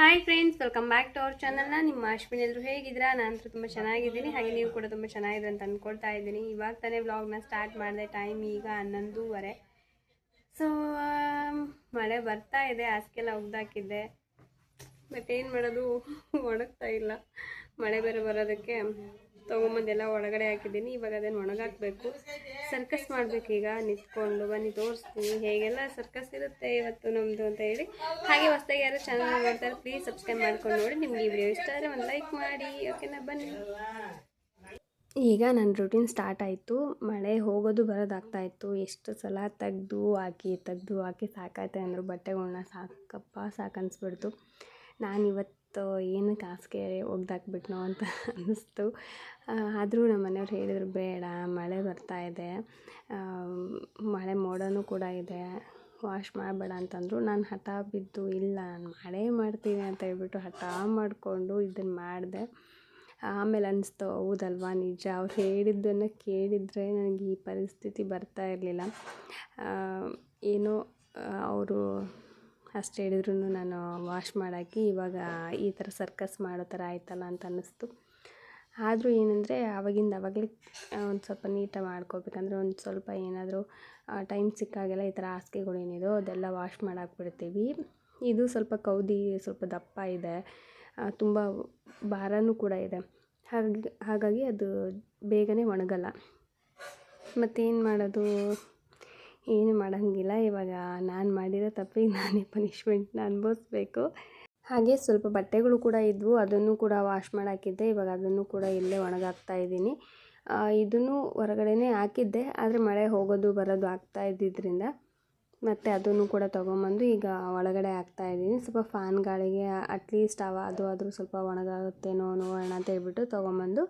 Hi friends, welcome back to our ಚಾನಲ್ನ. ನಿಮ್ಮ ಅಶ್ವಿನಿ ಎಲ್ಲರೂ ಹೇಗಿದ್ದೀರಾ? ನಾನು ತುಂಬ ಚೆನ್ನಾಗಿದ್ದೀನಿ, ಹಾಗೆ ನೀವು ಕೂಡ ತುಂಬ ಚೆನ್ನಾಗಿದೆ ಅಂತ ಅಂದ್ಕೊಳ್ತಾ ಇದ್ದೀನಿ. ಇವಾಗ ತಾನೇ ವ್ಲಾಗ್ನ ಸ್ಟಾರ್ಟ್ ಮಾಡಿದೆ. ಟೈಮ್ ಈಗ 11:30. ಸೊ ಮಳೆ ಬರ್ತಾ ಇದೆ, ಹಾಸಿಗೆಲ್ಲ ಒಗ್ದಾಕಿದ್ದೆ, ಬಟ್ ಏನು ಮಾಡೋದು, ಒಣಗ್ತಾ ಇಲ್ಲ. ಮಳೆ ಬೇರೆ ಬರೋದಕ್ಕೆ ತೊಗೊಂಬಂದೆಲ್ಲ ಒಳಗಡೆ ಹಾಕಿದ್ದೀನಿ. ಇವಾಗ ಅದನ್ನು ಒಣಗಾಕಬೇಕು. ಸರ್ಕಸ್ ಮಾಡಬೇಕು. ಈಗ ನಿಂತ್ಕೊಂಡು ಬನ್ನಿ ತೋರಿಸ್ತೀನಿ ಹೇಗೆಲ್ಲ ಸರ್ಕಸ್ ಇರುತ್ತೆ ಇವತ್ತು ನಮ್ಮದು ಅಂತ ಹೇಳಿ. ಹಾಗೆ ಹೊಸದಾಗಿ ಯಾರು ಚಾನಲ್ ನೋಡ್ತಾರೆ ಪ್ಲೀಸ್ ಸಬ್ಸ್ಕ್ರೈಬ್ ಮಾಡ್ಕೊಂಡು ನೋಡಿ. ನಿಮ್ಗೆ ಈ ವಿಡಿಯೋ ಇಷ್ಟ ಆದರೆ ಒಂದು ಲೈಕ್ ಮಾಡಿ, ಓಕೆನಾ? ಬನ್ನಿ. ಈಗ ನನ್ನ ರೂಟೀನ್ ಸ್ಟಾರ್ಟ್ ಆಯಿತು. ಮಳೆ ಹೋಗೋದು ಬರೋದಾಗ್ತಾಯಿತ್ತು. ಎಷ್ಟು ಸಲ ತೆಗ್ದು ಹಾಕಿ ಸಾಕಾಯ್ತು ಅಂದರು. ಬಟ್ಟೆಗಳ್ನ ಸಾಕನ್ಸ್ಬಿಡ್ತು. ನಾನಿವತ್ತು ಏನಕ್ಕೆ ಹಾಸಿಗೆ ಒಗ್ದಾಕ್ಬಿಟ್ನೋ ಅಂತ ಅನ್ನಿಸ್ತು. ಆದರೂ ನಮ್ಮ ಮನೆಯವ್ರು ಹೇಳಿದರು, ಬೇಡ ಮಳೆ ಬರ್ತಾ ಇದೆ, ಮಳೆ ಮೋಡನೂ ಕೂಡ ಇದೆ, ವಾಶ್ ಮಾಡಬೇಡ ಅಂತಂದರು. ನಾನು ಹಠ ಬಿದ್ದು ಇಲ್ಲ ನಾನು ಮಾಡೇ ಮಾಡ್ತೀನಿ ಅಂತ ಹೇಳ್ಬಿಟ್ಟು ಹಠ ಮಾಡಿಕೊಂಡು ಇದನ್ನು ಮಾಡಿದೆ. ಆಮೇಲೆ ಅನಿಸ್ತು, ಹೌದಲ್ವಾ ನಿಜ, ಅವ್ರು ಹೇಳಿದ್ದನ್ನು ಕೇಳಿದರೆ ನನಗೆ ಈ ಪರಿಸ್ಥಿತಿ ಬರ್ತಾ ಇರಲಿಲ್ಲ. ಏನೋ ಅವರು ಅಷ್ಟು ಹೇಳಿದ್ರು ನಾನು ವಾಶ್ ಮಾಡಾಕಿ ಇವಾಗ ಈ ಥರ ಸರ್ಕಸ್ ಮಾಡೋ ಥರ ಆಯ್ತಲ್ಲ ಅಂತ ಅನ್ನಿಸ್ತು. ಆದರೂ ಏನಂದರೆ ಆವಾಗಲೇ ಒಂದು ಸ್ವಲ್ಪ ನೀಟಾಗಿ ಮಾಡ್ಕೋಬೇಕಂದ್ರೆ ಒಂದು ಸ್ವಲ್ಪ ಏನಾದರೂ ಟೈಮ್ ಸಿಕ್ಕಾಗೆಲ್ಲ ಈ ಥರ ಹಾಸಿಗೆಗಳೇನಿದೋ ಅದೆಲ್ಲ ವಾಶ್ ಮಾಡಾಕ್ಬಿಡ್ತೀವಿ. ಇದು ಸ್ವಲ್ಪ ಕೌದಿ ಸ್ವಲ್ಪ ದಪ್ಪ ಇದೆ, ತುಂಬ ಭಾರನೂ ಕೂಡ ಇದೆ. ಹಾಗಾಗಿ ಅದು ಬೇಗನೆ ಒಣಗಲ್ಲ. ಮತ್ತೇನು ಮಾಡೋದು, ಏನು ಮಾಡೋಂಗಿಲ್ಲ. ಇವಾಗ ನಾನು ಮಾಡಿರೋ ತಪ್ಪಿಗೆ ನಾನೇ ಪನಿಷ್ಮೆಂಟ್ನ ಅನುಭವಿಸ್ಬೇಕು. ಹಾಗೆ ಸ್ವಲ್ಪ ಬಟ್ಟೆಗಳು ಕೂಡ ಇದ್ವು, ಅದನ್ನು ಕೂಡ ವಾಶ್ ಮಾಡಾಕಿದ್ದೆ. ಇವಾಗ ಅದನ್ನು ಕೂಡ ಇಲ್ಲೇ ಒಣಗಾಕ್ತಾ ಇದ್ದೀನಿ. ಇದನ್ನು ಹೊರಗಡೆನೇ ಹಾಕಿದ್ದೆ, ಆದರೆ ಮಳೆ ಹೋಗೋದು ಬರೋದು ಆಗ್ತಾ ಇದ್ದಿದ್ದರಿಂದ ಮತ್ತು ಅದನ್ನು ಕೂಡ ತೊಗೊಂಬಂದು ಈಗ ಒಳಗಡೆ ಹಾಕ್ತಾಯಿದ್ದೀನಿ. ಸ್ವಲ್ಪ ಫ್ಯಾನ್ ಗಾಳಿಗೆ ಅಟ್ಲೀಸ್ಟ್ ಅದು ಆದರೂ ಸ್ವಲ್ಪ ಒಣಗಾಗುತ್ತೇನೋ ನೋಡೋಣ ಅಂತ ಹೇಳ್ಬಿಟ್ಟು ತೊಗೊಂಬಂದು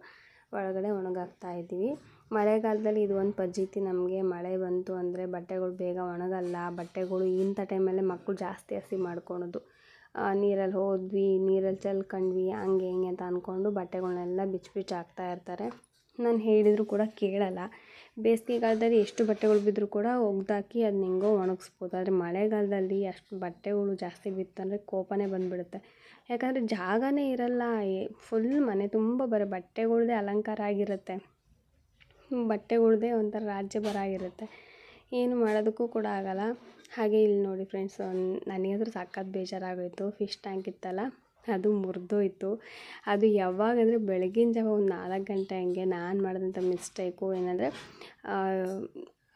ಒಳಗಡೆ ಒಣಗಾಕ್ತಾಯಿದ್ದೀವಿ. ಮಳೆಗಾಲದಲ್ಲಿ ಇದು ಒಂದು ಪದ್ಧತಿ ನಮಗೆ. ಮಳೆ ಬಂತು ಅಂದರೆ ಬಟ್ಟೆಗಳು ಬೇಗ ಒಣಗಲ್ಲ. ಬಟ್ಟೆಗಳು ಇಂಥ ಟೈಮಲ್ಲೇ ಮಕ್ಕಳು ಜಾಸ್ತಿ ಹಸಿ ಮಾಡ್ಕೊಳೋದು. ನೀರಲ್ಲಿ ಹೋದ್ವಿ, ನೀರಲ್ಲಿ ಚೆಲ್ಕೊಂಡ್ವಿ, ಹಂಗೆ ಹಿಂಗೆ ಅಂತ ಅಂದ್ಕೊಂಡು ಬಟ್ಟೆಗಳನ್ನೆಲ್ಲ ಬಿಚ್ಚಿ ಹಾಕ್ತಾ ಇರ್ತಾರೆ. ನಾನು ಹೇಳಿದರೂ ಕೂಡ ಕೇಳಲ್ಲ. ಬೇಸಿಗೆಗಾಲದಲ್ಲಿ ಎಷ್ಟು ಬಟ್ಟೆಗಳು ಬಿದ್ದರೂ ಕೂಡ ಒಗ್ದಾಕಿ ಅದನ್ನ ಹೆಂಗೋ ಒಣಗಿಸ್ಬೋದು. ಆದರೆ ಮಳೆಗಾಲದಲ್ಲಿ ಅಷ್ಟು ಬಟ್ಟೆಗಳು ಜಾಸ್ತಿ ಬಿತ್ತಂದರೆ ಕೋಪನೇ ಬಂದುಬಿಡುತ್ತೆ. ಯಾಕಂದರೆ ಜಾಗನೇ ಇರಲ್ಲ, ಫುಲ್ ಮನೆ ತುಂಬ ಬರೋ ಬಟ್ಟೆಗಳ್ದೇ ಅಲಂಕಾರ ಆಗಿರುತ್ತೆ. ಬಟ್ಟೆಗಳ್ದೇ ಒಂಥರ ರಾಜ್ಯಭಾರ ಆಗಿರುತ್ತೆ. ಏನು ಮಾಡೋದಕ್ಕೂ ಕೂಡ ಆಗೋಲ್ಲ. ಹಾಗೆ ಇಲ್ಲಿ ನೋಡಿ ಫ್ರೆಂಡ್ಸ್, ನನಗಾದ್ರೂ ಸಖತ್ ಬೇಜಾರಾಗೋಯಿತು. ಫಿಶ್ ಟ್ಯಾಂಕ್ ಇತ್ತಲ್ಲ, ಅದು ಮುರಿದೋಯ್ತು. ಅದು ಯಾವಾಗಂದರೆ ಬೆಳಗಿನ ಜಾವ ಒಂದು 4 ಗಂಟೆ ಹಂಗೆ ನಾನು ಮಾಡಿದಂಥ ಮಿಸ್ಟೇಕು ಏನಂದರೆ,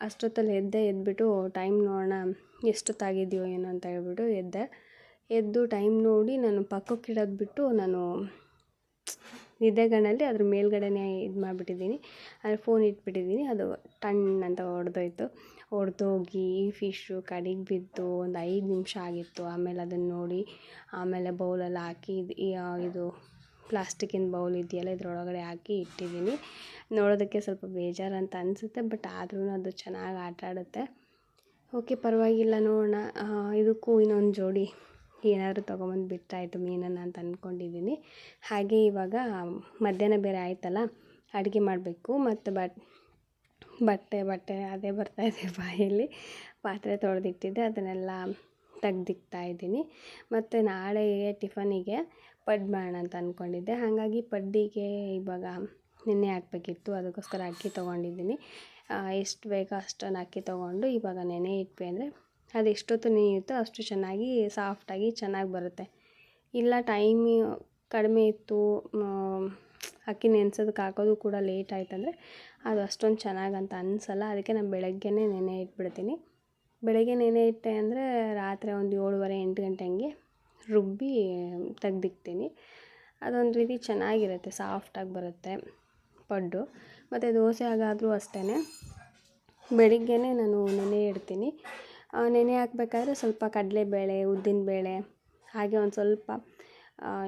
ಅಷ್ಟೊತ್ತಲ್ಲಿ ಎದ್ಬಿಟ್ಟು ಟೈಮ್ ನೋಡೋಣ ಎಷ್ಟೊತ್ತಾಗಿದೆಯೋ ಏನೋ ಅಂತ ಹೇಳ್ಬಿಟ್ಟು ಎದ್ದು ಟೈಮ್ ನೋಡಿ ನಾನು ಪಕ್ಕಕ್ಕಿಡೋದು ಬಿಟ್ಟು ನಾನು ನಿದ್ದೆಗಣ್ಣಲ್ಲಿ ಅದ್ರ ಮೇಲ್ಗಡೆನೇ ಇದು ಮಾಡಿಬಿಟ್ಟಿದ್ದೀನಿ. ಅಂದರೆ ಫೋನ್ ಇಟ್ಬಿಟ್ಟಿದ್ದೀನಿ. ಅದು ಟಣ್ ಅಂತ ಹೊಡೆದೋಗಿ ಫಿಶ್ಶು ಕಡೆಗೆ ಬಿದ್ದು ಒಂದು 5 ನಿಮಿಷ ಆಗಿತ್ತು. ಆಮೇಲೆ ಅದನ್ನು ನೋಡಿ ಆಮೇಲೆ ಬೌಲಲ್ಲಿ ಹಾಕಿ ಇದು ಪ್ಲಾಸ್ಟಿಕ್ಕಿನ ಬೌಲ್ ಇದೆಯಲ್ಲ ಇದ್ರೊಳಗಡೆ ಹಾಕಿ ಇಟ್ಟಿದ್ದೀನಿ. ನೋಡೋದಕ್ಕೆ ಸ್ವಲ್ಪ ಬೇಜಾರು ಅಂತ ಅನಿಸುತ್ತೆ, ಬಟ್ ಆದ್ರೂ ಅದು ಚೆನ್ನಾಗಿ ಆಟ ಆಡುತ್ತೆ. ಓಕೆ, ಪರವಾಗಿಲ್ಲ, ನೋಡೋಣ. ಇದಕ್ಕೂ ಇನ್ನೊಂದು ಜೋಡಿ ಏನಾದರೂ ತೊಗೊಂಬಂದು ಬಿಟ್ಟಾಯಿತು ಮೀನನ್ನು ಅಂತ ಅಂದ್ಕೊಂಡಿದ್ದೀನಿ. ಹಾಗೆ ಇವಾಗ ಮಧ್ಯಾಹ್ನ ಬೇರೆ ಆಯ್ತಲ್ಲ, ಅಡುಗೆ ಮಾಡಬೇಕು. ಮತ್ತು ಬಟ್ಟೆ ಅದೇ ಬರ್ತಾಯಿದೆ ಬಾಯಲ್ಲಿ. ಪಾತ್ರೆ ತೊಳೆದಿಟ್ಟಿದ್ದೆ, ಅದನ್ನೆಲ್ಲ ತೆಗ್ದಿಕ್ತಾಯಿದ್ದೀನಿ. ಮತ್ತು ನಾಳೆ ಟಿಫನಿಗೆ ಪಡ್ಡು ಮಾಡೋಣ ಅಂತ ಅಂದ್ಕೊಂಡಿದ್ದೆ. ಹಾಗಾಗಿ ಪಡ್ಡಿಗೆ ಇವಾಗ ನೆನೆ ಹಾಕಬೇಕಿತ್ತು, ಅದಕ್ಕೋಸ್ಕರ ಅಕ್ಕಿ ತೊಗೊಂಡಿದ್ದೀನಿ. ಎಷ್ಟು ಬೇಕೋ ಅಷ್ಟನ್ನು ಅಕ್ಕಿ ತೊಗೊಂಡು ಇವಾಗ ನೆನೆ ಇಟ್ವಿ ಅಂದರೆ ಅದು ಎಷ್ಟೊತ್ತು ನೆನೆಯುತ್ತೋ ಅಷ್ಟು ಚೆನ್ನಾಗಿ ಸಾಫ್ಟಾಗಿ ಚೆನ್ನಾಗಿ ಬರುತ್ತೆ. ಇಲ್ಲ ಟೈಮ್ ಕಡಿಮೆ ಇತ್ತು, ಅಕ್ಕಿ ನೆನೆಸೋದಕ್ಕೆ ಹಾಕೋದು ಕೂಡ ಲೇಟ್ ಆಯ್ತಂದರೆ ಅದು ಅಷ್ಟೊಂದು ಚೆನ್ನಾಗಂತ ಅನಿಸಲ್ಲ. ಅದಕ್ಕೆ ನಾನು ಬೆಳಗ್ಗೆನೇ ನೆನೆ ಇಟ್ಬಿಡ್ತೀನಿ. ಬೆಳಗ್ಗೆ ನೆನೆ ಇಟ್ಟೆ ಅಂದರೆ ರಾತ್ರಿ ಒಂದು 7:30-8 ಗಂಟೆ ಹಂಗೆ ರುಬ್ಬಿ ತೆಗ್ದಿಕ್ತೀನಿ. ಅದೊಂದು ರೀತಿ ಚೆನ್ನಾಗಿರುತ್ತೆ, ಸಾಫ್ಟಾಗಿ ಬರುತ್ತೆ ಪಡ್ಡು. ಮತ್ತು ದೋಸೆ ಆಗಾದರೂ ಅಷ್ಟೇ, ಬೆಳಿಗ್ಗೆನೇ ನಾನು ನೆನೆ ಇಡ್ತೀನಿ. ನೆನೆ ಹಾಕ್ಬೇಕಾದ್ರೆ ಸ್ವಲ್ಪ ಕಡಲೆಬೇಳೆ, ಉದ್ದಿನಬೇಳೆ, ಹಾಗೆ ಒಂದು ಸ್ವಲ್ಪ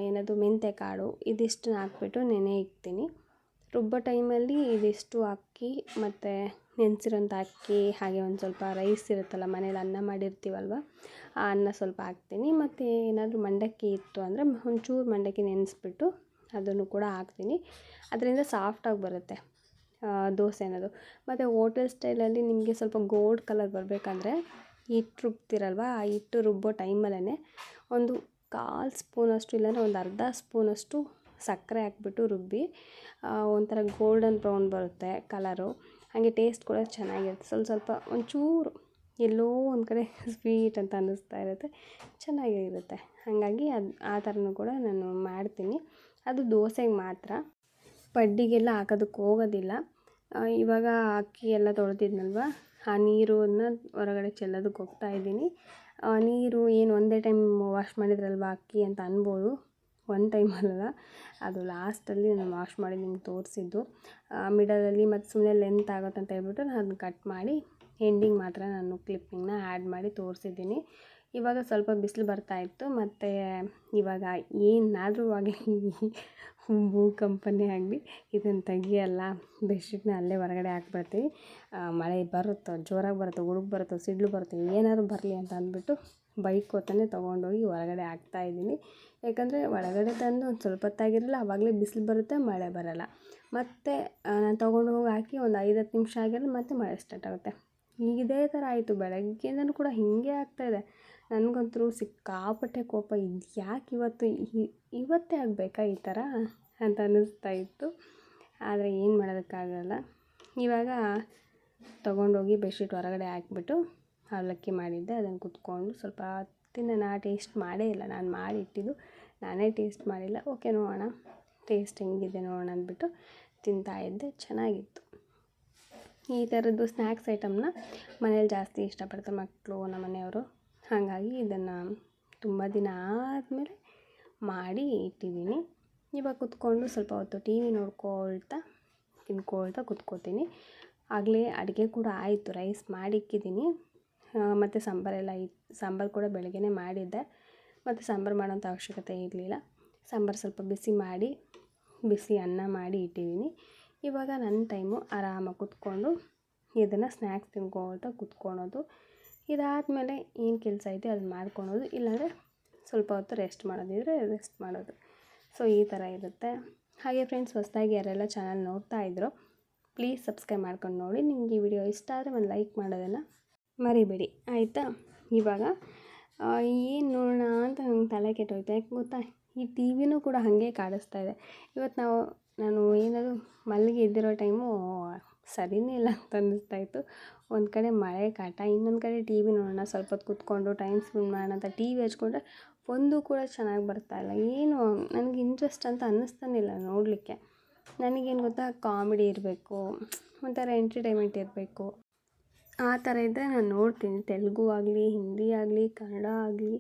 ಏನದು ಮೆಂತ್ಯಕಾಳು, ಇದಿಷ್ಟನ್ನ ಹಾಕ್ಬಿಟ್ಟು ನೆನೆ ಇಡ್ತೀನಿ. ರುಬ್ಬೋ ಟೈಮಲ್ಲಿ ಇದಿಷ್ಟು ಅಕ್ಕಿ ಮತ್ತು ನೆನೆಸಿರೋಂಥ ಅಕ್ಕಿ, ಹಾಗೆ ಒಂದು ಸ್ವಲ್ಪ ರೈಸ್ ಇರುತ್ತಲ್ಲ, ಮನೇಲಿ ಅನ್ನ ಮಾಡಿರ್ತೀವಲ್ವ, ಆ ಅನ್ನ ಸ್ವಲ್ಪ ಹಾಕ್ತೀನಿ. ಮತ್ತು ಏನಾದರೂ ಮಂಡಕ್ಕಿ ಇತ್ತು ಅಂದರೆ ಒಂಚೂರು ಮಂಡಕ್ಕಿ ನೆನೆಸ್ಬಿಟ್ಟು ಅದನ್ನು ಕೂಡ ಹಾಕ್ತೀನಿ. ಅದರಿಂದ ಸಾಫ್ಟಾಗಿ ಬರುತ್ತೆ ದೋಸೆ ಅನ್ನೋದು. ಮತ್ತು ಹೋಟೆಲ್ ಸ್ಟೈಲಲ್ಲಿ ನಿಮಗೆ ಸ್ವಲ್ಪ ಗೋಲ್ಡ್ ಕಲರ್ ಬರಬೇಕಂದ್ರೆ ಹಿಟ್ಟು ರುಬ್ತಿರಲ್ವ, ಆ ಹಿಟ್ಟು ರುಬ್ಬೋ ಟೈಮಲ್ಲೇ ಒಂದು 1/4 ಸ್ಪೂನಷ್ಟು ಇಲ್ಲಾಂದರೆ ಒಂದು ಅರ್ಧ ಸ್ಪೂನಷ್ಟು ಸಕ್ಕರೆ ಹಾಕ್ಬಿಟ್ಟು ರುಬ್ಬಿ ಒಂಥರ ಗೋಲ್ಡನ್ ಬ್ರೌನ್ ಬರುತ್ತೆ ಕಲರು. ಹಾಗೆ ಟೇಸ್ಟ್ ಕೂಡ ಚೆನ್ನಾಗಿರುತ್ತೆ. ಸ್ವಲ್ಪ ಒಂಚೂರು ಎಲ್ಲೋ ಒಂದು ಕಡೆ ಸ್ವೀಟ್ ಅಂತ ಅನ್ನಿಸ್ತಾ ಇರುತ್ತೆ, ಚೆನ್ನಾಗಿರುತ್ತೆ. ಹಾಗಾಗಿ ಆ ಥರನೂ ಕೂಡ ನಾನು ಮಾಡ್ತೀನಿ. ಅದು ದೋಸೆಗೆ ಮಾತ್ರ, ಪಡ್ಡಿಗೆಲ್ಲ ಹಾಕೋದಕ್ಕೆ ಹೋಗೋದಿಲ್ಲ. ಇವಾಗ ಅಕ್ಕಿ ಎಲ್ಲ ತೊಳೆದಿದ್ನಲ್ವ, ಆ ನೀರನ್ನು ಹೊರಗಡೆ ಚೆಲ್ಲೋದಕ್ಕೆ ಹೋಗ್ತಾಯಿದ್ದೀನಿ. ನೀರು ಏನು ಒಂದೇ ಟೈಮ್ ವಾಶ್ ಮಾಡಿದ್ರಲ್ವ ಅಕ್ಕಿ ಅಂತ ಅನ್ಬೋದು. ಒನ್ ಟೈಮಲ್ಲ, ಅದು ಲಾಸ್ಟಲ್ಲಿ ನಾನು ವಾಶ್ ಮಾಡಿ ನಿಮ್ಗೆ ತೋರಿಸಿದ್ದು. ಮಿಡಲಲ್ಲಿ ಮತ್ತು ಸುಮ್ಮನೆ ಲೆಂತ್ ಆಗುತ್ತೆ ಅಂತ ಹೇಳ್ಬಿಟ್ಟು ನಾನು ಅದನ್ನ ಕಟ್ ಮಾಡಿ ಎಂಡಿಂಗ್ ಮಾತ್ರ ನಾನು ಕ್ಲಿಪ್ಪಿಂಗ್ನ ಆ್ಯಡ್ ಮಾಡಿ ತೋರಿಸಿದ್ದೀನಿ. ಇವಾಗ ಸ್ವಲ್ಪ ಬಿಸಿಲು ಬರ್ತಾಯಿತ್ತು, ಮತ್ತು ಇವಾಗ ಏನಾದರೂ ಆಗಲಿ ಭೂಕಂಪನೇ ಆಗಲಿ ಇದನ್ನು ತೆಗಿಯಲ್ಲ, ಬೆಡ್ಶೀಟ್ನ ಅಲ್ಲೇ ಹೊರಗಡೆ ಹಾಕ್ಬಿಡ್ತೀವಿ. ಮಳೆ ಬರುತ್ತೋ, ಜೋರಾಗಿ ಬರುತ್ತೋ, ಗುಡುಗು ಬರುತ್ತೋ, ಸಿಡ್ಲು ಬರುತ್ತೋ, ಏನಾದರೂ ಬರಲಿ ಅಂತ ಅಂದ್ಬಿಟ್ಟು ಬೈಕೋತಾನೆ ತೊಗೊಂಡೋಗಿ ಹೊರಗಡೆ ಹಾಕ್ತಾಯಿದ್ದೀನಿ. ಯಾಕಂದರೆ ಒಳಗಡೆ ತಂದು ಒಂದು ಸ್ವಲ್ಪ ಹೊತ್ತಾಗಿರಲ್ಲ, ಆವಾಗಲೇ ಬಿಸಿಲು ಬರುತ್ತೆ, ಮಳೆ ಬರೋಲ್ಲ. ಮತ್ತು ನಾನು ತೊಗೊಂಡು ಹೋಗಿ ಹಾಕಿ ಒಂದು 5-10 ನಿಮಿಷ ಆಗಿರಲ್ಲ, ಮತ್ತೆ ಮಳೆ ಸ್ಟಾರ್ಟ್ ಆಗುತ್ತೆ. ಈಗ ಇದೇ ಥರ ಆಯಿತು, ಬೆಳಗ್ಗೆಯಿಂದನೂ ಕೂಡ ಹೀಗೆ ಆಗ್ತಾಯಿದೆ. ನನಗಂತೂ ಸಿಕ್ಕಾಪಟ್ಟೆ ಕೋಪ, ಇದು ಯಾಕೆ ಇವತ್ತೇ ಆಗಬೇಕಾ ಈ ಥರ ಅಂತ ಅನ್ನಿಸ್ತಾ ಇತ್ತು. ಆದರೆ ಏನು ಮಾಡೋದಕ್ಕಾಗಲ್ಲ. ಇವಾಗ ತೊಗೊಂಡೋಗಿ ಬೆಡ್ಶೀಟ್ ಹೊರಗಡೆ ಹಾಕ್ಬಿಟ್ಟು ಅವಲಕ್ಕಿ ಮಾಡಿದ್ದೆ, ಅದನ್ನು ಕುತ್ಕೊಂಡು ಸ್ವಲ್ಪ ಹೊತ್ತಿಂದ ನಾನು ಟೇಸ್ಟ್ ಮಾಡೇ ಇಲ್ಲ. ನಾನು ಮಾಡಿ ಇಟ್ಟಿದ್ದು ನಾನೇ ಟೇಸ್ಟ್ ಮಾಡಿಲ್ಲ. ಓಕೆ ನೋಡೋಣ ಟೇಸ್ಟ್ ಹೆಂಗಿದೆ ನೋಡೋಣ ಅಂದ್ಬಿಟ್ಟು ತಿಂತಾಯಿದ್ದೆ, ಚೆನ್ನಾಗಿತ್ತು. ಈ ಥರದ್ದು ಸ್ನ್ಯಾಕ್ಸ್ ಐಟಮ್ನ ಮನೇಲಿ ಜಾಸ್ತಿ ಇಷ್ಟಪಡ್ತಾರೆ ಮಕ್ಕಳು, ನಮ್ಮ ಮನೆಯವರು. ಹಾಗಾಗಿ ಇದನ್ನು ತುಂಬ ದಿನ ಆದಮೇಲೆ ಮಾಡಿ ಇಟ್ಟಿದ್ದೀನಿ. ಇವಾಗ ಕುತ್ಕೊಂಡು ಸ್ವಲ್ಪ ಹೊತ್ತು ಟಿ ವಿ ನೋಡ್ಕೊಳ್ತಾ ತಿನ್ಕೊಳ್ತಾ ಕುತ್ಕೋತೀನಿ. ಆಗಲೇ ಅಡುಗೆ ಕೂಡ ಆಯಿತು, ರೈಸ್ ಮಾಡಿಕ್ಕಿದ್ದೀನಿ. ಮತ್ತು ಸಾಂಬಾರು ಕೂಡ ಬೆಳಗ್ಗೆನೇ ಮಾಡಿದ್ದೆ, ಮತ್ತು ಸಾಂಬಾರು ಮಾಡೋಂಥ ಅವಶ್ಯಕತೆ ಇರಲಿಲ್ಲ. ಸಾಂಬಾರು ಸ್ವಲ್ಪ ಬಿಸಿ ಅನ್ನ ಮಾಡಿ ಇಟ್ಟಿದ್ದೀನಿ. ಇವಾಗ ನನ್ನ ಟೈಮು ಆರಾಮಾಗಿ ಕುತ್ಕೊಂಡು ಇದನ್ನು ಸ್ನ್ಯಾಕ್ಸ್ ತಿನ್ಕೊಳ್ತಾ ಕುತ್ಕೊಳೋದು. ಇದಾದಮೇಲೆ ಏನು ಕೆಲಸ ಐತೆ ಅದನ್ನ ಮಾಡ್ಕೊಳೋದು, ಇಲ್ಲಾಂದರೆ ಸ್ವಲ್ಪ ಹೊತ್ತು ರೆಸ್ಟ್ ಮಾಡೋದಿದ್ರೆ ರೆಸ್ಟ್ ಮಾಡೋದು. ಸೊ ಈ ಥರ ಇರುತ್ತೆ. ಹಾಗೆ ಫ್ರೆಂಡ್ಸ್, ಹೊಸದಾಗಿ ಯಾರೆಲ್ಲ ಚಾನಲ್ ನೋಡ್ತಾ ಇದ್ರೋ ಪ್ಲೀಸ್ ಸಬ್ಸ್ಕ್ರೈಬ್ ಮಾಡ್ಕೊಂಡು ನೋಡಿ. ನಿಮಗೆ ಈ ವಿಡಿಯೋ ಇಷ್ಟ ಆದರೆ ಒಂದು ಲೈಕ್ ಮಾಡೋದನ್ನು ಮರಿಬೇಡಿ, ಆಯಿತಾ? ಇವಾಗ ಏನು ನೋಡೋಣ ಅಂತ ನಂಗೆ ತಲೆ ಕೆಟ್ಟೋಯ್ತು. ಯಾಕೆ ಗೊತ್ತಾ, ಈ ಟಿ ವಿನೂ ಕೂಡ ಹಾಗೆ ಕಾಡಿಸ್ತಾ ಇದೆ. ಇವತ್ತು ನಾನು ಏನಾದರೂ ಮಲಗಿ ಎದ್ದಿರೋ ಟೈಮು ಸರಿಯೇ ಇಲ್ಲ ಅಂತ ಅನ್ನಿಸ್ತಾಯಿತ್ತು. ಒಂದು ಕಡೆ ಮಳೆ ಕಾಟ, ಇನ್ನೊಂದು ಕಡೆ ಟಿ ವಿ ನೋಡೋಣ, ಸ್ವಲ್ಪ ಹೊತ್ತು ಕೂತ್ಕೊಂಡು ಟೈಮ್ ಸ್ಪೆಂಡ್ ಮಾಡೋಣ ಅಂತ ಟಿ ವಿ ಹಚ್ಕೊಂಡ್ರೆ ಒಂದು ಕೂಡ ಚೆನ್ನಾಗಿ ಬರ್ತಾಯಿಲ್ಲ. ಏನು ನನಗೆ ಇಂಟ್ರೆಸ್ಟ್ ಅಂತ ಅನ್ನಿಸ್ತಾನೆ ಇಲ್ಲ ನೋಡಲಿಕ್ಕೆ. ನನಗೇನು ಗೊತ್ತಾ, ಕಾಮಿಡಿ ಇರಬೇಕು, ಒಂಥರ ಎಂಟರ್ಟೈನ್ಮೆಂಟ್ ಇರಬೇಕು, ಆ ಥರ ಇದ್ದರೆ ನಾನು ನೋಡ್ತೀನಿ. ತೆಲುಗು ಆಗಲಿ, ಹಿಂದಿ ಆಗಲಿ, ಕನ್ನಡ ಆಗಲಿ,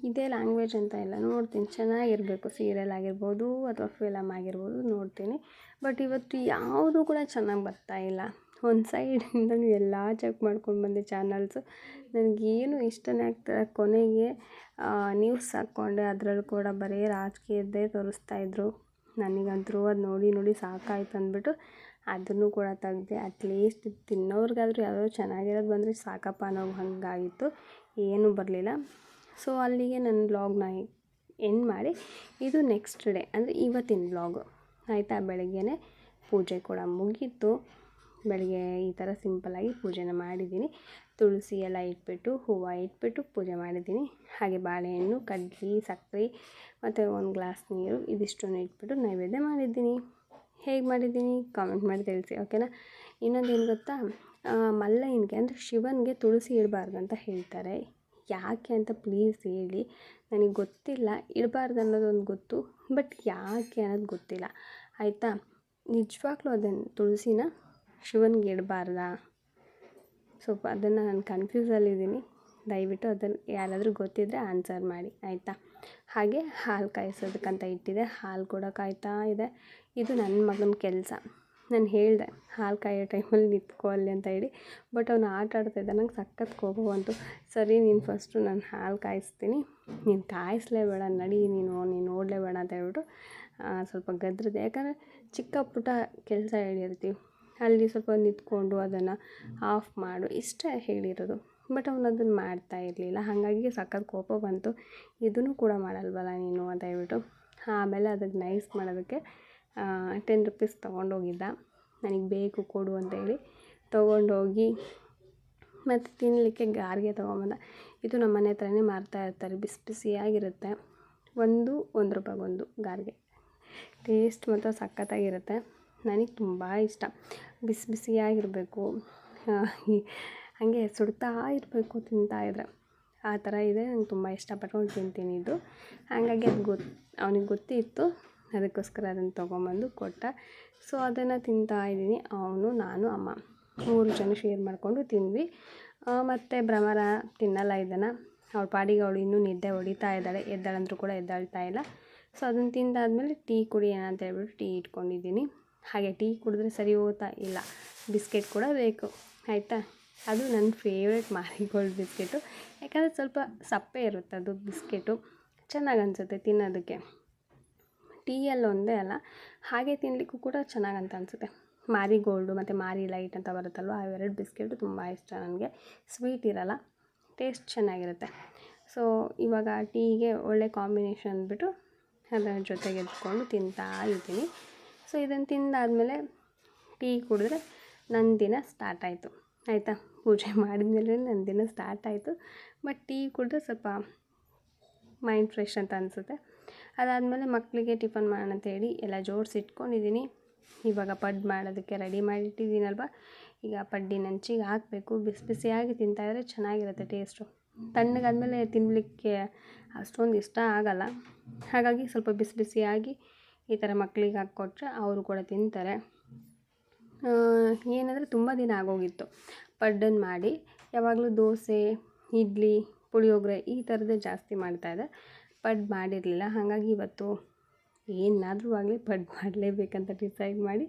ಇದೇ ಲ್ಯಾಂಗ್ವೇಜ್ ಅಂತ ಇಲ್ಲ, ನೋಡ್ತೀನಿ. ಚೆನ್ನಾಗಿರಬೇಕು, ಸೀರಿಯಲ್ ಆಗಿರ್ಬೋದು ಅಥವಾ ಫಿಲಮ್ ಆಗಿರ್ಬೋದು ನೋಡ್ತೀನಿ. ಬಟ್ ಇವತ್ತು ಯಾವುದೂ ಕೂಡ ಚೆನ್ನಾಗಿ ಬರ್ತಾಯಿಲ್ಲ. ಒಂದು ಸೈಡಿಂದಲೂ ಎಲ್ಲ ಚೆಕ್ ಮಾಡ್ಕೊಂಡು ಬಂದೆ ಚಾನಲ್ಸು, ನನಗೇನು ಇಷ್ಟನೇ ಆಗ್ತದೆ. ಕೊನೆಗೆ ನ್ಯೂಸ್ ಹಾಕ್ಕೊಂಡೆ, ಅದರಲ್ಲೂ ಕೂಡ ಬರೀ ರಾಜಕೀಯದ್ದೇ ತೋರಿಸ್ತಾಯಿದ್ರು. ನನಗಂತೂ ಅದು ನೋಡಿ ಸಾಕಾಯ್ತು ಅಂದ್ಬಿಟ್ಟು ಅದನ್ನು ಕೂಡ ತೆಗ್ದೆ. ಅಟ್ಲೀಸ್ಟ್ ತಿನ್ನೋರಿಗಾದರೂ ಯಾವುದೋ ಚೆನ್ನಾಗಿರೋದು ಬಂದರೆ ಸಾಕಪ್ಪ ಅನ್ನೋ ಹಾಗಾಗಿತ್ತು, ಏನೂ ಬರಲಿಲ್ಲ. ಸೊ ಅಲ್ಲಿಗೆ ನನ್ನ ವ್ಲಾಗ್ನ ಎಂಡ್ ಮಾಡಿ, ಇದು ನೆಕ್ಸ್ಟ್ ಡೇ ಅಂದರೆ ಇವತ್ತಿನ ವ್ಲಾಗು, ಆಯಿತಾ? ಬೆಳಗ್ಗೆನೇ ಪೂಜೆ ಕೂಡ ಮುಗೀತು. ಬೆಳಗ್ಗೆ ಈ ಥರ ಸಿಂಪಲ್ಲಾಗಿ ಪೂಜೆನ ಮಾಡಿದ್ದೀನಿ. ತುಳಸಿ ಎಲ್ಲ ಇಟ್ಬಿಟ್ಟು, ಹೂವು ಇಟ್ಬಿಟ್ಟು ಪೂಜೆ ಮಾಡಿದ್ದೀನಿ. ಹಾಗೆ ಬಾಳೆಹಣ್ಣು, ಕಡ್ಲಿ, ಸಕ್ಕರೆ ಮತ್ತು ಒಂದು ಗ್ಲಾಸ್ ನೀರು, ಇದಿಷ್ಟನ್ನು ಇಟ್ಬಿಟ್ಟು ನೈವೇದ್ಯ ಮಾಡಿದ್ದೀನಿ. ಹೇಗೆ ಮಾಡಿದ್ದೀನಿ ಕಾಮೆಂಟ್ ಮಾಡಿ ತಿಳಿಸಿ, ಓಕೆನಾ? ಇನ್ನೊಂದು ಏನು ಗೊತ್ತಾ, ಮಲ್ಲಯ್ಯನಿಗೆ ಅಂದರೆ ಶಿವನಿಗೆ ತುಳಸಿ ಇಡಬಾರ್ದು ಅಂತ ಹೇಳ್ತಾರೆ. ಯಾಕೆ ಅಂತ ಪ್ಲೀಸ್ ಹೇಳಿ, ನನಗೆ ಗೊತ್ತಿಲ್ಲ. ಇಡಬಾರ್ದು ಅನ್ನೋದೊಂದು ಗೊತ್ತು, ಬಟ್ ಯಾಕೆ ಅನ್ನೋದು ಗೊತ್ತಿಲ್ಲ, ಆಯಿತಾ? ನಿಜವಾಗ್ಲೂ ಅದನ್ನು ತುಳಸಿನ ಶಿವನಿಗೆ ಇಡಬಾರ್ದಾ? ಸ್ವಲ್ಪ ಅದನ್ನು ನಾನು ಕನ್ಫ್ಯೂಸಲ್ಲಿದ್ದೀನಿ. ದಯವಿಟ್ಟು ಅದನ್ನು ಯಾರಾದರೂ ಗೊತ್ತಿದ್ದರೆ ಆನ್ಸರ್ ಮಾಡಿ, ಆಯಿತಾ? ಹಾಗೆ ಹಾಲು ಕಾಯಿಸೋದಕ್ಕಂತ ಇಟ್ಟಿದೆ, ಹಾಲು ಕೂಡ ಕಾಯ್ತಾ ಇದೆ. ಇದು ನನ್ನ ಮಗನ ಕೆಲಸ. ನಾನು ಹೇಳಿದೆ ಹಾಲು ಕಾಯೋ ಟೈಮಲ್ಲಿ ನಿಂತ್ಕೊ ಅಲ್ಲಿ ಅಂತ ಹೇಳಿ, ಬಟ್ ಅವನು ಆಟ ಆಡ್ತಾಯಿದ್ದ. ನಂಗೆ ಸಖತ್ ಕೋಪ ಬಂತು. ಸರಿ, ನೀನು ಫಸ್ಟು ನಾನು ಹಾಲು ಕಾಯಿಸ್ತೀನಿ, ನೀನು ಕಾಯಿಸ್ಲೇಬೇಡ, ನಡಿ ನೀನು ನೋಡಲೇಬೇಡ ಅಂತ ಹೇಳ್ಬಿಟ್ಟು ಸ್ವಲ್ಪ ಗದ್ರದೆ. ಯಾಕಂದರೆ ಚಿಕ್ಕ ಪುಟ್ಟ ಕೆಲಸ ಹೇಳಿರ್ತೀವಿ, ಅಲ್ಲಿ ಸ್ವಲ್ಪ ನಿಂತ್ಕೊಂಡು ಅದನ್ನು ಆಫ್ ಮಾಡು ಇಷ್ಟೇ ಹೇಳಿರೋದು. ಬಟ್ ಅವನು ಅದನ್ನು ಮಾಡ್ತಾ ಇರಲಿಲ್ಲ. ಹಾಗಾಗಿ ಸಖತ್ ಕೋಪ ಬಂತು. ಇದನ್ನು ಕೂಡ ಮಾಡಲ್ವಲ್ಲ ನೀನು ಅಂತ ಹೇಳ್ಬಿಟ್ಟು. ಆಮೇಲೆ ಅದಕ್ಕೆ ನೈಸ್ ಮಾಡೋದಕ್ಕೆ 10 ರೂಪೀಸ್ ತೊಗೊಂಡೋಗಿದ್ದ, ನನಗೆ ಬೇಕು ಕೊಡು ಅಂತೇಳಿ ತೊಗೊಂಡೋಗಿ. ಮತ್ತು ತಿನ್ನಲಿಕ್ಕೆ ಗಾರ್ಗೆ ತೊಗೊಂಬಂದ. ಇದು ನಮ್ಮ ಮನೆ ಹತ್ರನೇ ಮಾರ್ತಾ ಇರ್ತಾರೆ, ಬಿಸಿಯಾಗಿರುತ್ತೆ. 1 ರೂಪಾಯಿಗೊಂದು ಗಾರ್ಗೆ. ಟೇಸ್ಟ್ ಮಾತ್ರ ಸಖತ್ತಾಗಿರುತ್ತೆ. ನನಗೆ ತುಂಬ ಇಷ್ಟ. ಬಿಸಿ ಬಿಸಿಯಾಗಿರಬೇಕು, ಹಾಗೆ ಸುಡ್ತಾ ಇರಬೇಕು ತಿಂತಾಯಿದ್ರೆ, ಆ ಥರ ಇದೆ. ನಂಗೆ ತುಂಬ ಇಷ್ಟಪಟ್ಕೊಂಡು ತಿಂತೀನಿ ಇದು. ಹಾಗಾಗಿ ಅದು ಅವನಿಗೆ ಗೊತ್ತಿತ್ತು, ಅದಕ್ಕೋಸ್ಕರ ಅದನ್ನು ತೊಗೊಂಬಂದು ಕೊಟ್ಟ. ಸೊ ಅದನ್ನು ತಿಂತಾಯಿದ್ದೀನಿ. ಅವನು, ನಾನು, ಅಮ್ಮ 3 ಜನ ಶೇರ್ ಮಾಡಿಕೊಂಡು ತಿಂದ್ವಿ. ಮತ್ತು ಭ್ರಮರ ತಿನ್ನಲ್ಲ ಇದನ್ನು. ಅವಳ ಪಾಡಿಗೆ ಅವಳು ಇನ್ನೂ ನಿದ್ದೆ ಹೊಡಿತಾ ಇದ್ದಾಳೆ. ಎದ್ದಾಳಂದ್ರೂ ಕೂಡ ಎದ್ದಾಳ್ತಾ ಇಲ್ಲ. ಸೊ ಅದನ್ನು ತಿಂದಾದ್ಮೇಲೆ ಟೀ ಕುಡಿಯೋಣ ಅಂತ ಹೇಳ್ಬಿಟ್ಟು ಟೀ ಇಟ್ಕೊಂಡಿದ್ದೀನಿ. ಹಾಗೆ ಟೀ ಕುಡಿದ್ರೆ ಸರಿ ಹೋಗ್ತಾ ಇಲ್ಲ, ಬಿಸ್ಕೆಟ್ ಕೂಡ ಬೇಕು, ಆಯಿತಾ. ಅದು ನನ್ನ ಫೇವ್ರೆಟ್ ಮಾರಿಗೋಲ್ಡ್ ಬಿಸ್ಕೆಟು. ಯಾಕಂದರೆ ಸ್ವಲ್ಪ ಸಪ್ಪೆ ಇರುತ್ತೆ ಅದು ಬಿಸ್ಕೆಟು, ಚೆನ್ನಾಗಿ ಅನಿಸುತ್ತೆ ತಿನ್ನೋದಕ್ಕೆ. ಟೀಯಲ್ಲಿ ಒಂದೇ ಅಲ್ಲ, ಹಾಗೆ ತಿನ್ನಲಿಕ್ಕೂ ಕೂಡ ಚೆನ್ನಾಗಂತ ಅನಿಸುತ್ತೆ. ಮಾರಿಗೋಲ್ಡು ಮತ್ತು ಮಾರಿ ಲೈಟ್ ಅಂತ ಬರುತ್ತಲ್ವ, ಅವೆರಡು ಬಿಸ್ಕೆಟು ತುಂಬ ಇಷ್ಟ ನನಗೆ. ಸ್ವೀಟ್ ಇರೋಲ್ಲ, ಟೇಸ್ಟ್ ಚೆನ್ನಾಗಿರುತ್ತೆ. ಸೊ ಇವಾಗ ಟೀಗೆ ಒಳ್ಳೆ ಕಾಂಬಿನೇಷನ್ ಅಂದ್ಬಿಟ್ಟು ಅದರ ಜೊತೆಗೆ ಎತ್ಕೊಂಡು ತಿಂತಾ ಇದ್ದೀನಿ. ಸೊ ಇದನ್ನು ತಿಂದಾದಮೇಲೆ ಟೀ ಕುಡಿದ್ರೆ ನನ್ನ ದಿನ ಸ್ಟಾರ್ಟ್ ಆಯಿತು, ಆಯಿತಾ. ಪೂಜೆ ಮಾಡಿದ್ಮೇಲೆ ನನ್ನ ದಿನ ಸ್ಟಾರ್ಟ್ ಆಯಿತು. ಬಟ್ ಟೀ ಕುಡಿದ್ರೆ ಸ್ವಲ್ಪ ಮೈಂಡ್ ಫ್ರೆಶ್ ಅಂತ ಅನಿಸುತ್ತೆ. ಅದಾದಮೇಲೆ ಮಕ್ಕಳಿಗೆ ಟಿಫನ್ ಮಾಡೋಣ ಅಂತೇಳಿ ಎಲ್ಲ ಜೋಡಿಸಿ ಇಟ್ಕೊಂಡಿದ್ದೀನಿ. ಇವಾಗ ಪಡ್ಡು ಮಾಡೋದಕ್ಕೆ ರೆಡಿ ಮಾಡಿಟ್ಟಿದ್ದೀನಲ್ವ, ಈಗ ಪಡ್ಡಿನ ಹಂಚಿಗೆ ಹಾಕಬೇಕು. ಬಿಸಿ ಬಿಸಿಯಾಗಿ ತಿಂತಾಯಿದ್ರೆ ಚೆನ್ನಾಗಿರುತ್ತೆ ಟೇಸ್ಟು. ತಣ್ಣಗಾದ್ಮೇಲೆ ತಿನ್ನಲಿಕ್ಕೆ ಅಷ್ಟೊಂದು ಇಷ್ಟ ಆಗಲ್ಲ. ಹಾಗಾಗಿ ಸ್ವಲ್ಪ ಬಿಸಿ ಬಿಸಿಯಾಗಿ ಈ ಥರ ಮಕ್ಕಳಿಗೆ ಹಾಕ್ಕೊಟ್ರೆ ಅವರು ಕೂಡ ತಿಂತಾರೆ. ಏನಂದರೆ ತುಂಬ ದಿನ ಆಗೋಗಿತ್ತು ಪಡ್ಡನ್ನು ಮಾಡಿ. ಯಾವಾಗಲೂ ದೋಸೆ, ಇಡ್ಲಿ, ಪುಳಿಯೋಗರೆ ಈ ಥರದ್ದೇ ಜಾಸ್ತಿ ಮಾಡ್ತಾಯಿದ್ದೆ, ಪಡ್ಡು ಮಾಡಿರಲಿಲ್ಲ. ಹಾಗಾಗಿ ಇವತ್ತು ಏನಾದರೂ ಆಗಲಿ ಪಡ್ಡು ಮಾಡಲೇಬೇಕಂತ ಡಿಸೈಡ್ ಮಾಡಿ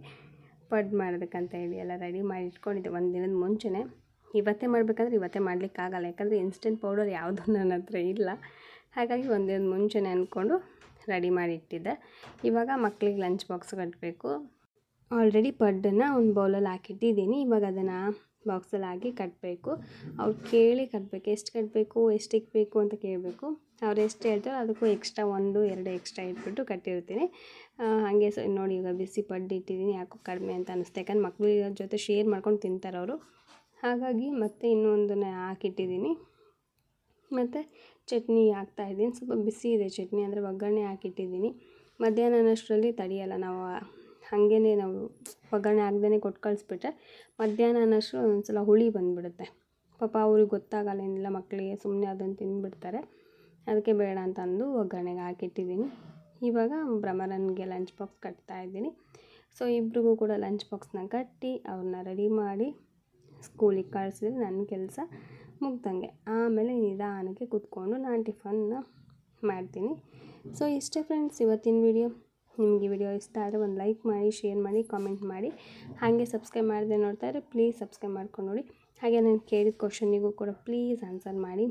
ಪಡ್ಡು ಮಾಡೋದಕ್ಕಂತ ಹೇಳಿ ಎಲ್ಲ ರೆಡಿ ಮಾಡಿ ಇಟ್ಕೊಂಡಿದ್ದೆ ಒಂದು ದಿನದ ಮುಂಚೆನೇ. ಇವತ್ತೇ ಮಾಡಬೇಕಂದ್ರೆ ಇವತ್ತೇ ಮಾಡಲಿಕ್ಕಾಗಲ್ಲ, ಯಾಕಂದರೆ ಇನ್ಸ್ಟೆಂಟ್ ಪೌಡರ್ ಯಾವುದೂ ನನ್ನ ಹತ್ರ ಇಲ್ಲ. ಹಾಗಾಗಿ ಒಂದು ದಿನದ ಮುಂಚೆನೇ ಅಂದ್ಕೊಂಡು ರೆಡಿ ಮಾಡಿ ಇಟ್ಟಿದ್ದೆ. ಇವಾಗ ಮಕ್ಕಳಿಗೆ ಲಂಚ್ ಬಾಕ್ಸ್ ಕಟ್ಟಬೇಕು. ಆಲ್ರೆಡಿ ಪಡ್ಡನ್ನು ಒಂದು ಬೌಲಲ್ಲಿ ಹಾಕಿಟ್ಟಿದ್ದೀನಿ. ಇವಾಗ ಅದನ್ನು ಬಾಕ್ಸಲ್ಲಿ ಹಾಕಿ ಕಟ್ಟಬೇಕು. ಅವ್ರು ಕೇಳಿ ಕಟ್ಟಬೇಕು, ಎಷ್ಟು ಕಟ್ಟಬೇಕು, ಎಷ್ಟು ಇಕ್ಬೇಕು ಅಂತ ಕೇಳಬೇಕು. ಅವ್ರು ಎಷ್ಟು ಹೇಳ್ತಾರೋ ಅದಕ್ಕೂ ಎಕ್ಸ್ಟ್ರಾ 1-2 ಎಕ್ಸ್ಟ್ರಾ ಇಟ್ಬಿಟ್ಟು ಕಟ್ಟಿರ್ತೀನಿ. ಹಾಗೆ ನೋಡಿ ಈಗ ಬಿಸಿ ಪಡ್ಡು ಇಟ್ಟಿದ್ದೀನಿ. ಯಾಕೋ ಕಡಿಮೆ ಅಂತ ಅನ್ನಿಸ್ತು, ಯಾಕಂದ್ರೆ ಮಕ್ಕಳು ಜೊತೆ ಶೇರ್ ಮಾಡ್ಕೊಂಡು ತಿಂತಾರೆ ಅವರು. ಹಾಗಾಗಿ ಮತ್ತೆ ಇನ್ನೊಂದನ್ನು ಹಾಕಿಟ್ಟಿದ್ದೀನಿ. ಮತ್ತು ಚಟ್ನಿ ಹಾಕ್ತಾಯಿದ್ದೀನಿ. ಸ್ವಲ್ಪ ಬಿಸಿ ಇದೆ ಚಟ್ನಿ, ಅಂದರೆ ಒಗ್ಗರಣೆ ಹಾಕಿಟ್ಟಿದ್ದೀನಿ. ಮಧ್ಯಾಹ್ನ ಅನ್ನೋಷ್ಟರಲ್ಲಿ ತಡೆಯಲ್ಲ, ನಾವು ಹಾಗೇ ನಾವು ಒಗ್ಗರಣೆ ಹಾಕ್ದೇ ಕೊಟ್ಟು ಕಳಿಸ್ಬಿಟ್ರೆ ಮಧ್ಯಾಹ್ನ ಅನ್ನೋಷ್ಟು ಒಂದೊಂದ್ಸಲ ಹುಳಿ ಬಂದುಬಿಡುತ್ತೆ. ಪಾಪ ಅವ್ರಿಗೆ ಗೊತ್ತಾಗಲ್ಲ ಏನಿಲ್ಲ, ಮಕ್ಕಳಿಗೆ ಸುಮ್ಮನೆ ಅದನ್ನು ತಿಂದುಬಿಡ್ತಾರೆ. ಅದಕ್ಕೆ ಬೇಡ ಅಂತ ಅಂದು ಒಗ್ಗರಣೆಗೆ ಹಾಕಿಟ್ಟಿದ್ದೀನಿ. ಇವಾಗ ಭ್ರಮರನಿಗೆ ಲಂಚ್ ಬಾಕ್ಸ್ ಕಟ್ತಾಯಿದ್ದೀನಿ. ಸೊ ಇಬ್ರಿಗೂ ಕೂಡ ಲಂಚ್ ಬಾಕ್ಸ್ನ ಕಟ್ಟಿ ಅವ್ರನ್ನ ರೆಡಿ ಮಾಡಿ ಸ್ಕೂಲಿಗೆ ಕಳಿಸಿದ್ರೆ ನನ್ನ ಕೆಲಸ ಮುಗ್ದಂಗೆ. ಆಮೇಲೆ ನಿಧಾನಕ್ಕೆ ಕೂತ್ಕೊಂಡು ನಾನು ಟಿಫನ್ನ ಮಾಡ್ತೀನಿ. ಸೊ ಇಷ್ಟೇ ಫ್ರೆಂಡ್ಸ್ ಇವತ್ತಿನ ವಿಡಿಯೋ. ನಿಮಗೆ ವಿಡಿಯೋ ಇಷ್ಟ ಆದರೆ ಒಂದು ಲೈಕ್ ಮಾಡಿ, ಶೇರ್ ಮಾಡಿ, ಕಾಮೆಂಟ್ ಮಾಡಿ. ಹಾಗೆ ಸಬ್ಸ್ಕ್ರೈಬ್ ಮಾಡದೆ ನೋಡ್ತಾ ಇದ್ದರೆ ಪ್ಲೀಸ್ ಸಬ್ಸ್ಕ್ರೈಬ್ ಮಾಡ್ಕೊಂಡು ನೋಡಿ. ಹಾಗೆ ನಾನು ಕೇಳಿದ ಕ್ವಶನಿಗೂ ಕೂಡ ಪ್ಲೀಸ್ ಆನ್ಸರ್ ಮಾಡಿ.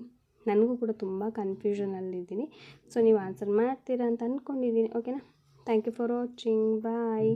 ನನಗೂ ಕೂಡ ತುಂಬ ಕನ್ಫ್ಯೂಷನಲ್ಲಿದ್ದೀನಿ. ಸೊ ನೀವು ಆನ್ಸರ್ ಮಾಡ್ತೀರಾ ಅಂತ ಅಂದ್ಕೊಂಡಿದ್ದೀನಿ. ಓಕೆನಾ. Thank you for watching. Bye.